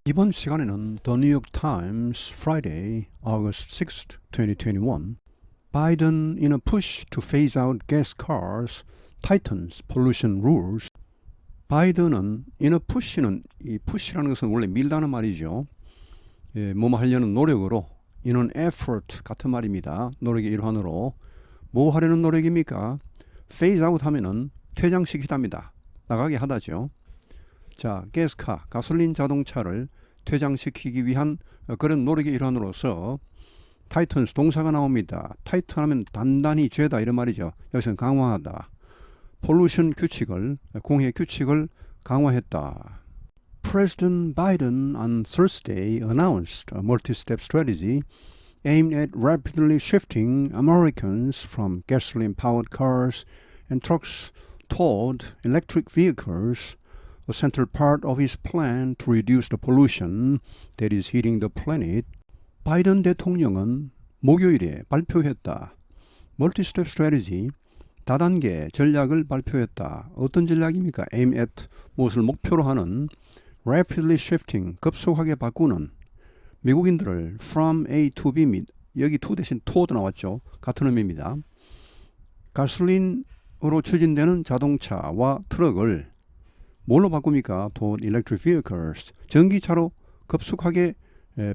이번 시간에는 The New York Times, Friday, August 6th, 2021, Biden in a push to phase out gas cars tightens pollution rules. 바이든은 in a push는 이 push라는 것은 원래 밀다는 말이죠. 뭐뭐 하려는 노력으로 in an effort 같은 말입니다. 노력의 일환으로 뭐 하려는 노력입니까? phase out 하면은 퇴장시키답니다. 나가게 하다죠. 자, 가스카, 가솔린 자동차를 퇴장시키기 위한 그런 노력의 일환으로서 타이튼스 동사가 나옵니다. 타이튼 하면 단단히 죄다 이런 말이죠. 여기서는 강화하다. 폴루션 규칙을, 공해 규칙을 강화했다. President Biden on Thursday announced a multi-step strategy aimed at rapidly shifting Americans from gasoline-powered cars and trucks toward electric vehicles, a central part of his plan to reduce the pollution that is hitting the planet. 바이든 대통령은 목요일에 발표했다. Multi-step strategy, 다단계 전략을 발표했다. 어떤 전략입니까? Aim at, 무엇을 목표로 하는 rapidly shifting, 급속하게 바꾸는 미국인들을 from A to B 및 여기 to 대신 to도 나왔죠. 같은 의미입니다. 가솔린으로 추진되는 자동차와 트럭을 뭘로 바꿉니까? to electric vehicles, 전기차로 급속하게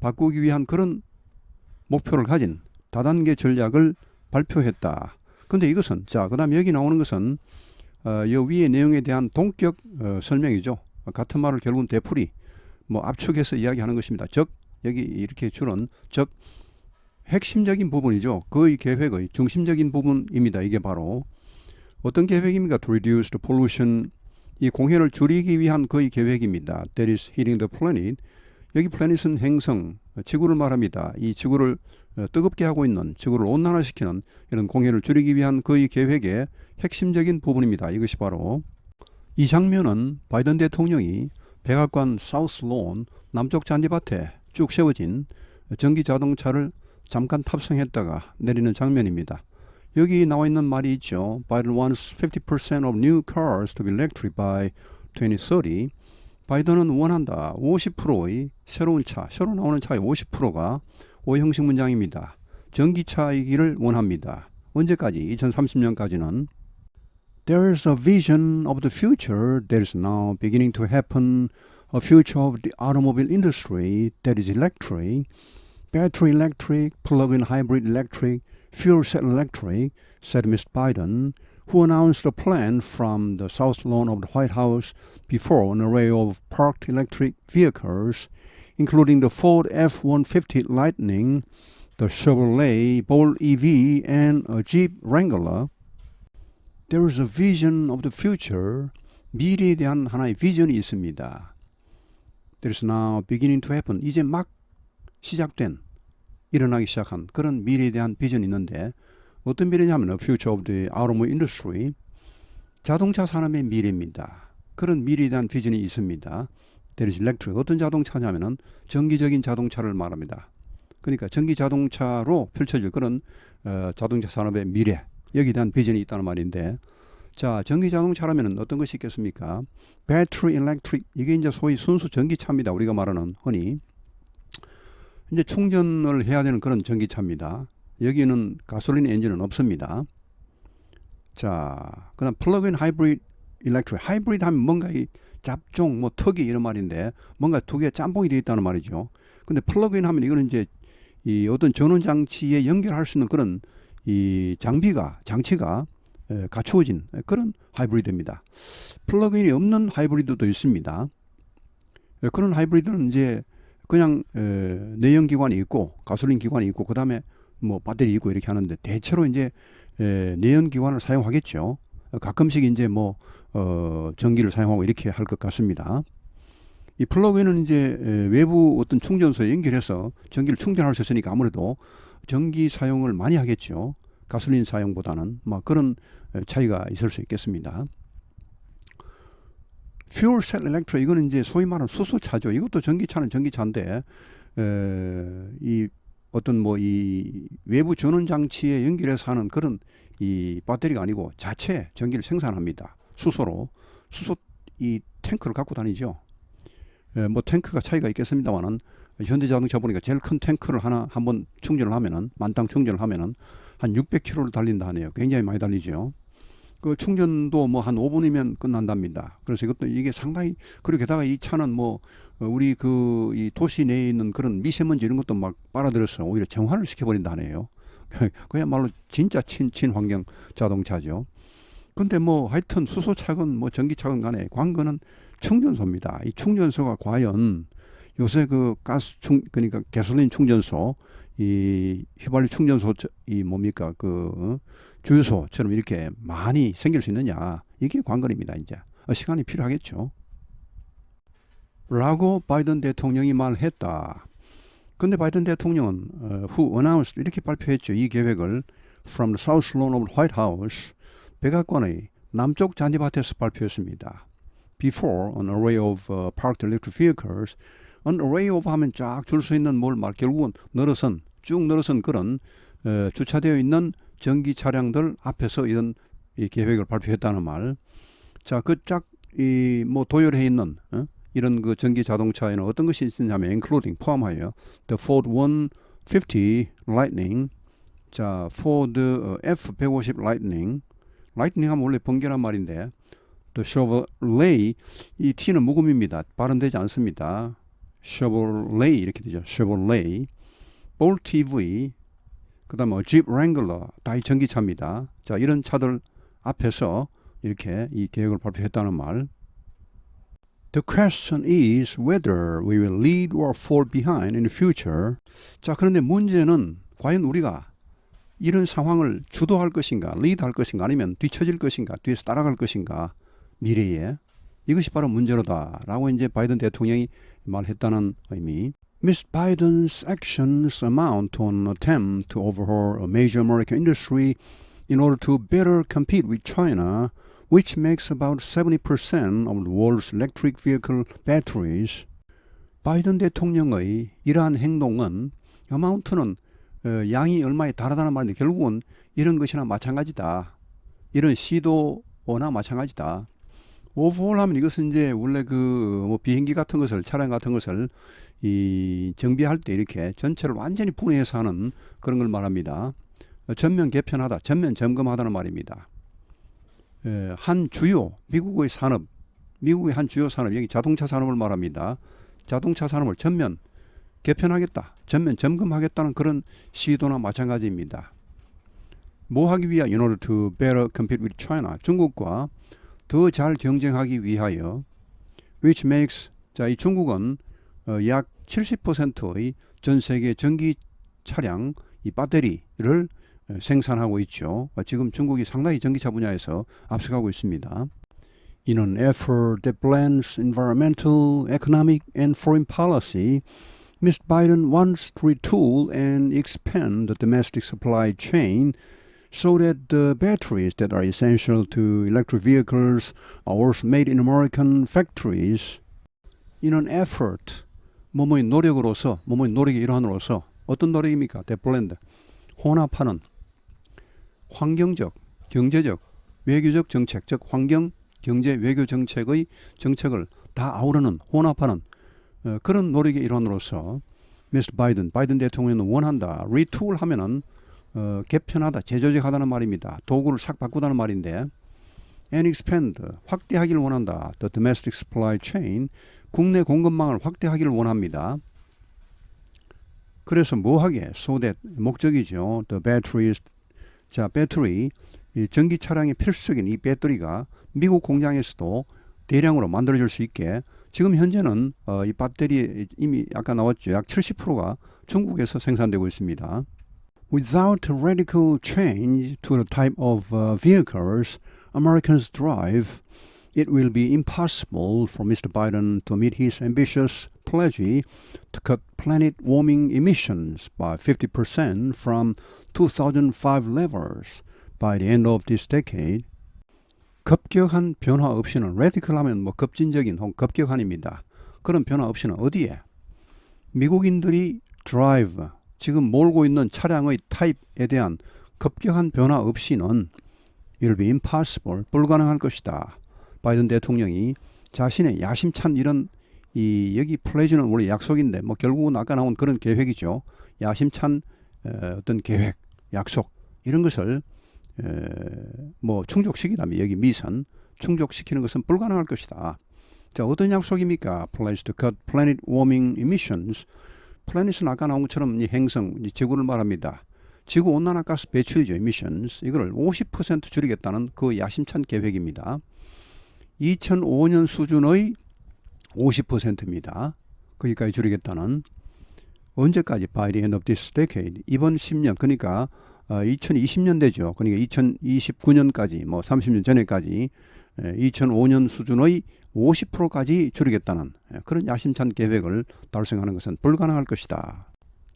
바꾸기 위한 그런 목표를 가진 다단계 전략을 발표했다. 근데 이것은 자, 그다음 여기 나오는 것은 이 위의 내용에 대한 동격 설명이죠. 같은 말을 결국은 되풀이 뭐 압축해서 이야기하는 것입니다. 즉 여기 이렇게 줄은 즉 핵심적인 부분이죠. 그의 계획의 중심적인 부분입니다. 이게 바로 어떤 계획입니까? To reduce the pollution, 이 공해를 줄이기 위한 그의 계획입니다. That is hitting the planet. 여기 플래닛은 행성, 지구를 말합니다. 이 지구를 뜨겁게 하고 있는, 지구를 온난화시키는 이런 공해를 줄이기 위한 그의 계획의 핵심적인 부분입니다. 이것이 바로 이 장면은 바이든 대통령이 백악관 사우스론 남쪽 잔디밭에 쭉 세워진 전기 자동차를 잠깐 탑승했다가 내리는 장면입니다. 여기 나와 있는 말이 있죠. Biden wants 50% of new cars to be electric by 2030. 바이든은 원한다. 50%의 새로운 차, 새로 나오는 차의 50%가 오형식 문장입니다. 전기차이기를 원합니다. 언제까지? 2030년까지는. There is a vision of the future that is now beginning to happen, a future of the automobile industry that is electric, battery electric, plug-in hybrid electric, fuel cell electric, said Mr. Biden, who announced a plan from the south lawn of the White House before an array of parked electric vehicles, including the Ford F-150 Lightning, the Chevrolet Bolt EV, and a Jeep Wrangler. There is a vision of the future. 미래에 대한 하나의 비전이 있습니다. That is now beginning to happen. 이제 막 시작된, 일어나기 시작한 그런 미래에 대한 비전이 있는데 어떤 미래냐면 The future of the automobile industry, 자동차 산업의 미래입니다. 그런 미래에 대한 비전이 있습니다. That is electric. 어떤 자동차냐면은 전기적인 자동차를 말합니다. 그러니까 전기 자동차로 펼쳐질 그런 자동차 산업의 미래, 여기에 대한 비전이 있다는 말인데, 자, 전기 자동차라면 어떤 것이 있겠습니까? Battery electric, 이게 이제 소위 순수 전기차입니다. 우리가 말하는 흔히 이제 충전을 해야 되는 그런 전기차입니다. 여기는 가솔린 엔진은 없습니다. 자, 그다음 플러그인 하이브리드 일렉트릭. 하이브리드 하면 뭔가 이 잡종, 뭐 턱이 이런 말인데 뭔가 두 개 짬뽕이 되어 있다는 말이죠. 근데 플러그인 하면 이거는 이제 이 어떤 전원 장치에 연결할 수 있는 그런 이 장치가 갖추어진 그런 하이브리드입니다. 플러그인이 없는 하이브리드도 있습니다. 그런 하이브리드는 이제 그냥 내연기관이 있고 가솔린 기관이 있고 그 다음에 뭐 배터리 있고 이렇게 하는데 대체로 이제 내연기관을 사용하겠죠. 가끔씩 이제 뭐 전기를 사용하고 이렇게 할 것 같습니다. 이 플러그인은 이제 외부 어떤 충전소에 연결해서 전기를 충전할 수 있으니까 아무래도 전기 사용을 많이 하겠죠. 가솔린 사용보다는 막 그런 차이가 있을 수 있겠습니다. Fuel cell electric, 이거는 이제 소위 말하는 수소차죠. 이것도 전기차는 전기차인데 이 어떤 뭐 이 외부 전원 장치에 연결해서 하는 그런 이 배터리가 아니고 자체 전기를 생산합니다. 수소 이 탱크를 갖고 다니죠. 뭐 탱크가 차이가 있겠습니다만은 현대자동차 보니까 제일 큰 탱크를 하나 한번 충전을 하면은 만땅 충전을 하면은 한 600km를 달린다 하네요. 굉장히 많이 달리죠. 그 충전도 뭐 한 5분이면 끝난답니다. 그래서 이게 상당히, 그리고 게다가 이 차는 뭐 우리 그 이 도시 내에 있는 그런 미세먼지 이런 것도 막 빨아들여서 오히려 정화를 시켜버린다 하네요. 그야말로 진짜 친환경 자동차죠. 근데 뭐 하여튼 수소차건 뭐 전기차건 간에 관건은 충전소입니다. 이 충전소가 과연 요새 그 그러니까 가솔린 충전소, 이 휘발유 충전소, 이 뭡니까 그 주유소처럼 이렇게 많이 생길 수 있느냐, 이게 관건입니다. 이제 시간이 필요하겠죠. 라고 바이든 대통령이 말했다. 근데 바이든 대통령은 who announced 이렇게 발표했죠. 이 계획을 from the South Lawn of the White House, 백악관의 남쪽 잔디밭에서 발표했습니다. Before an array of parked electric vehicles, an array of 하면 쫙 줄 수 있는 뭘 말, 결국은 쭉 늘어선 그런 주차되어 있는 전기 차량들 앞에서 이런 이 계획을 발표했다는 말. 자, 그 이 뭐 도열해 있는 이런 그 전기 자동차에는 어떤 것이 있느냐면 including 포함하여 the Ford 150 Lightning, 자 Ford F150 Lightning 하면 원래 번개란 말인데 the Chevrolet, 이 T는 묵음입니다. 발음되지 않습니다. Chevrolet 이렇게 되죠. Chevrolet, Bolt EV, 그 다음에 Jeep Wrangler, 다 이 전기차입니다. 자, 이런 차들 앞에서 이렇게 이 계획을 발표했다는 말. The question is whether we will lead or fall behind in the future. 자, 그런데 문제는 과연 우리가 이런 상황을 주도할 것인가, 리드할 것인가, 아니면 뒤처질 것인가, 뒤에서 따라갈 것인가, 미래에. 이것이 바로 문제로다라고 이제 바이든 대통령이 말했다는 의미. Miss Biden's actions amount to an attempt to overhaul a major American industry in order to better compete with China, which makes about 70% of the world's electric vehicle batteries. 바이든 대통령의 이러한 행동은 amount는 양이 얼마에 달하다는 말인데 결국은 이런 것이나 마찬가지다. 이런 시도나 마찬가지다. 오버홀 하면 이것은 이제 원래 그 뭐 비행기 같은 것을, 차량 같은 것을 이 정비할 때 이렇게 전체를 완전히 분해해서 하는 그런 걸 말합니다. 전면 개편하다, 전면 점검하다는 말입니다. 한 주요 미국의 산업, 미국의 한 주요 산업, 여기 자동차 산업을 말합니다. 자동차 산업을 전면 개편하겠다, 전면 점검하겠다는 그런 시도나 마찬가지입니다. 뭐 하기 위하여? In order to better compete with China, 중국과 더 잘 경쟁하기 위하여. Which makes, 자, 이 중국은 약 70%의 전 세계 전기 차량 이 배터리를 생산하고 있죠. 지금 중국이 상당히 전기차 분야에서 앞서가고 있습니다. In an effort that blends environmental, economic, and foreign policy, Mr. Biden wants to retool and expand the domestic supply chain so that the batteries that are essential to electric vehicles are also made in American factories. In an effort, 뭐뭐의 노력으로서, 뭐뭐의 노력의 일환으로서. 어떤 노력입니까? That blend, 혼합하는 환경적, 경제적, 외교적 정책, 즉 환경, 경제, 외교 정책의 정책을 다 아우르는, 혼합하는 그런 노력의 일환으로서 미스터 바이든 대통령은 원한다. retool 하면은 개편하다, 재조직하다는 말입니다. 도구를 싹 바꾸다는 말인데, and expand, 확대하기를 원한다. The domestic supply chain, 국내 공급망을 확대하기를 원합니다. 그래서 뭐하게? So that, 목적이죠. The batteries, 자, 배터리, 이 전기 차량의 필수적인 이 배터리가 미국 공장에서도 대량으로 만들어질 수 있게. 지금 현재는 이 배터리 이미 아까 나왔죠. 약 70%가 중국에서 생산되고 있습니다. Without a radical change to the type of vehicles Americans drive, it will be impossible for Mr. Biden to meet his ambitious pledge to cut planet warming emissions by 50% from 2005 levels by the end of this decade. 급격한 변화 없이는, radical 하면 뭐 급진적인 혹은 급격한입니다. 그런 변화 없이는 어디에? 미국인들이 drive, 지금 몰고 있는 차량의 타입에 대한 급격한 변화 없이는 it will be impossible, 불가능할 것이다. 바이든 대통령이 자신의 야심찬 이런 이 여기 플레이즈는 원래 약속인데 뭐 결국은 아까 나온 그런 계획이죠. 야심찬 어떤 계획, 약속 이런 것을 뭐 충족시키다면 여기 미선 충족시키는 것은 불가능할 것이다. 자, 어떤 약속입니까? Pledge to cut planet warming emissions. 플래닛은 아까 나온 것처럼 이 행성, 이 지구를 말합니다. 지구 온난화 가스 배출이죠. emissions. 이거를 50% 줄이겠다는 그 야심찬 계획입니다. 2005년 수준의 50%입니다. 거기까지 줄이겠다는. 언제까지? By the end of this decade. 이번 10년, 그러니까 2020년 되죠. 그러니까 2029년까지, 뭐 30년 전에까지 2005년 수준의 50%까지 줄이겠다는 그런 야심찬 계획을 달성하는 것은 불가능할 것이다.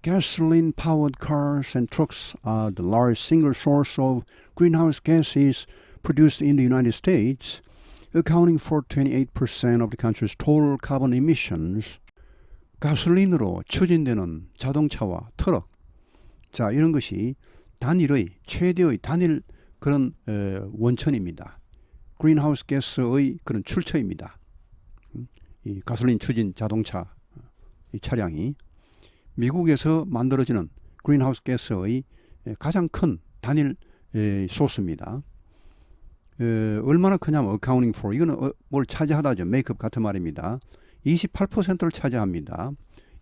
Gasoline-powered cars and trucks are the largest single source of greenhouse gases produced in the United States, accounting for 28% of the country's total carbon emissions. 가솔린으로 추진되는 자동차와 트럭, 자 이런 것이 단일의 최대의 단일 그런 원천입니다. 그린하우스 가스의 그런 출처입니다. 이 가솔린 추진 자동차 이 차량이 미국에서 만들어지는 그린하우스 가스의 가장 큰 단일 소스입니다. 얼마나 크냐면 accounting for 이거는 뭘 차지하다죠. 메이크업 같은 말입니다. 28%를 차지합니다.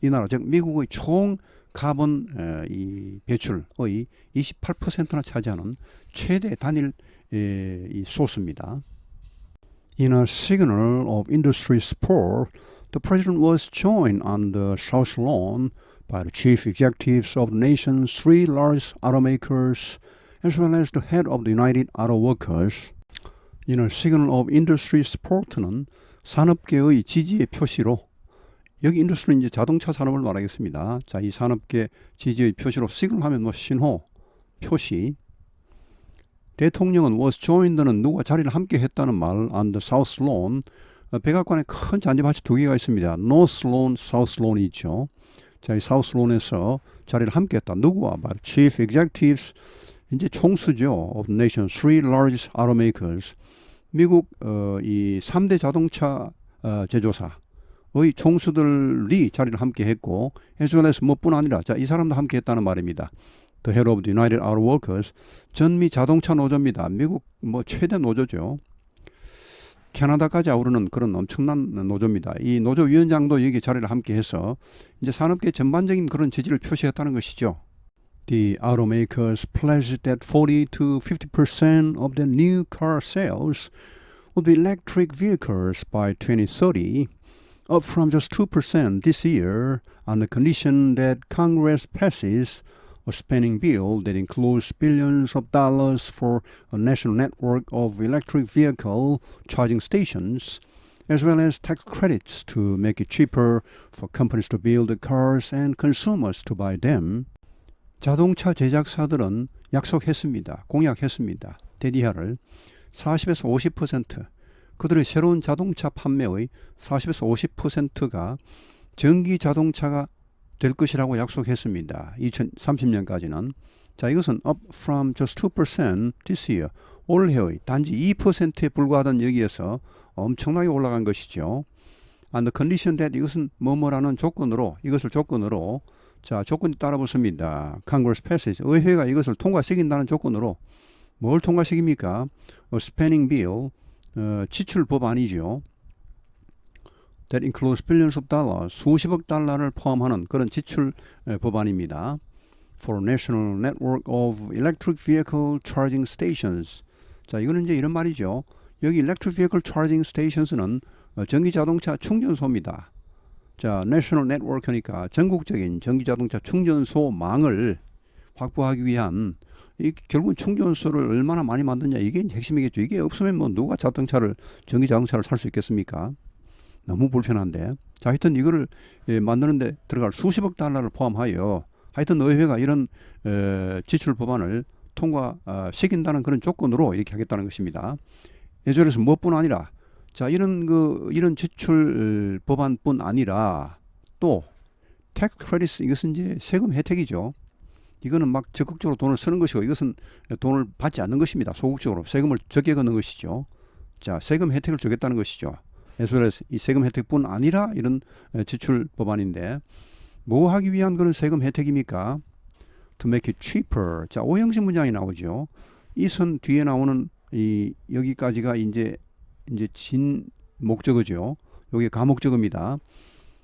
이 나라 즉 미국의 총 카본 이 배출의 28%나 차지하는 최대 단일 이 소스입니다. In a signal of industry support, the president was joined on the South Lawn by the chief executives of the nation's three largest automakers, as well as the head of the United Auto Workers. In a signal of industry support는 산업계의 지지의 표시로, 여기 인더스트리는 이제 자동차 산업을 말하겠습니다. 자, 이 산업계 지지의 표시로 시그널하면 뭐 신호, 표시. 대통령은 was joined는 누가 자리를 함께 했다는 말, on the South Lawn. 백악관에 큰 잔디밭이 두 개가 있습니다. North Lawn, South Lawn이 있죠. 자, 이 South Lawn에서 자리를 함께 했다. 누구와? 바로 Chief Executives, 이제 총수죠. Of the nation's three largest automakers. 미국 이 3대 자동차 제조사의 총수들이 자리를 함께 했고, as well as 뭐뿐 아니라, 자, 이 사람도 함께 했다는 말입니다. The head of the United Auto Workers, 전미 자동차 노조입니다. 미국 뭐 최대 노조죠. 캐나다까지 아우르는 그런 엄청난 노조입니다. 이 노조 위원장도 여기 자리를 함께 해서 이제 산업계 전반적인 그런 지지를 표시했다는 것이죠. The automakers pledged that 40 to 50% of the new car sales would be electric vehicles by 2030, up from just 2% this year, on the condition that Congress passes a spending bill that includes billions of dollars for a national network of electric vehicle charging stations, as well as tax credits to make it cheaper for companies to build the cars and consumers to buy them. 자동차 제작사들은 약속했습니다. 공약했습니다. 대디하를 40에서 50%, 그들의 새로운 자동차 판매의 40에서 50%가 전기 자동차가 될 것이라고 약속했습니다. 2030년까지는. 자, 이것은 up from just 2% this year. 올해의 단지 2%에 불과하던 여기에서 엄청나게 올라간 것이죠. And the condition that 이것은 뭐뭐라는 조건으로, 이것을 조건으로, 자, 조건이 따라 붙습니다. Congress passes. 의회가 이것을 통과시킨다는 조건으로. 뭘 통과시킵니까? Spending bill. 지출 법안이죠. That includes billions of dollars. 수십억 달러를 포함하는 그런 지출 법안입니다. For a national network of electric vehicle charging stations. 자, 이거는 이제 이런 말이죠. 여기 electric vehicle charging stations는 전기 자동차 충전소입니다. 자, national network니까 전국적인 전기자동차 충전소망을 확보하기 위한, 결국은 충전소를 얼마나 많이 만드냐, 이게 핵심이겠죠. 이게 없으면 뭐 누가 전기자동차를 살 수 있겠습니까? 너무 불편한데. 자, 하여튼 이거를 만드는데 들어갈 수십억 달러를 포함하여 하여튼 의회가 이런 지출 법안을 통과시킨다는 그런 조건으로 이렇게 하겠다는 것입니다. 예전에서 무엇뿐 아니라, 자, 이런 지출 법안뿐 아니라 또 tax credits, 이것은 이제 세금 혜택이죠. 이거는 막 적극적으로 돈을 쓰는 것이고, 이것은 돈을 받지 않는 것입니다. 소극적으로 세금을 적게 걷는 것이죠. 자, 세금 혜택을 주겠다는 것이죠. as well as 이 세금 혜택뿐 아니라 이런 지출 법안인데 뭐 하기 위한 그런 세금 혜택입니까? To make it cheaper. 자, 오형식 문장이 나오죠. 이 선 뒤에 나오는 이 여기까지가 이제 진 목적어죠. 여기 가목적어입니다.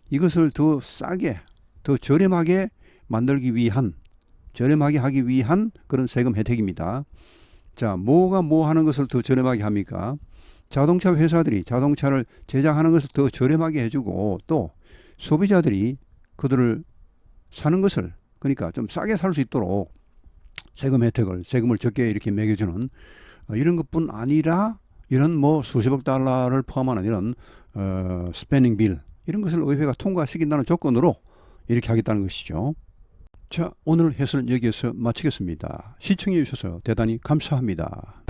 이것을 더 싸게, 더 저렴하게 만들기 위한, 저렴하게 하기 위한 그런 세금 혜택입니다. 자, 뭐가 뭐 하는 것을 더 저렴하게 합니까? 자동차 회사들이 자동차를 제작하는 것을 더 저렴하게 해주고 또 소비자들이 그들을 사는 것을 그러니까 좀 싸게 살 수 있도록 세금 혜택을 세금을 적게 이렇게 매겨주는 이런 것뿐 아니라 이런 뭐 수십억 달러를 포함하는 이런 스페닝 빌 이런 것을 의회가 통과시킨다는 조건으로 이렇게 하겠다는 것이죠. 자, 오늘 해설은 여기에서 마치겠습니다. 시청해 주셔서 대단히 감사합니다.